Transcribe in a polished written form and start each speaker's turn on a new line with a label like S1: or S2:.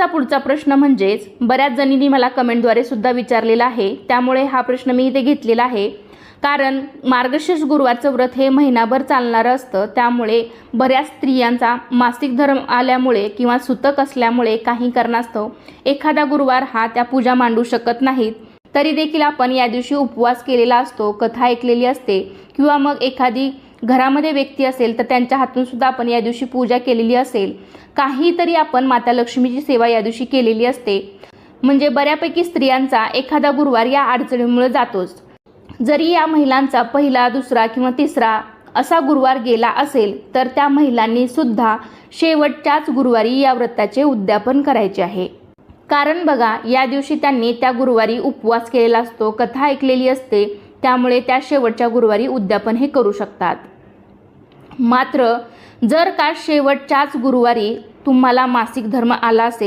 S1: पुढचा प्रश्न म्हणजेच बऱ्याच जणींनी मला कमेंटद्वारे सुद्धा विचारलेला आहे, त्यामुळे हा प्रश्न मी इथे घेतलेला आहे। कारण मार्गशीर्ष गुरुवारचं व्रत हे महिनाभर चालणारं असतं, त्यामुळे बऱ्याच स्त्रियांचा मासिक धर्म आल्यामुळे किंवा सुतक असल्यामुळे काही कारणास्तव एखादा गुरुवार हा त्या पूजा मांडू शकत नाहीत। तरी देखील आपण या दिवशी उपवास केलेला असतो, कथा ऐकलेली असते किंवा मग एखादी घरामध्ये व्यक्ती असेल तर त्यांच्या हातून सुद्धा आपण या दिवशी पूजा केलेली असेल, काहीतरी आपण माता लक्ष्मीची सेवा या दिवशी केलेली असते। म्हणजे बऱ्यापैकी स्त्रियांचा एखादा गुरुवार या अडचणीमुळे जातोच। जरी या महिलांचा पहिला, दुसरा किंवा तिसरा असा गुरुवार गेला असेल तर त्या महिलांनी सुद्धा शेवटच्याच गुरुवारी या व्रताचे उद्यापन करायचे आहे। कारण बघा, या दिवशी त्यांनी त्या गुरुवारी उपवास केलेला असतो, कथा ऐकलेली असते, त्यामुळे त्या शेवटच्या गुरुवारी उद्यापन हे करू शकतात। मात्र जर का शेवटच्याच गुरुवारी तुम्हाला मासिक धर्म आला असेल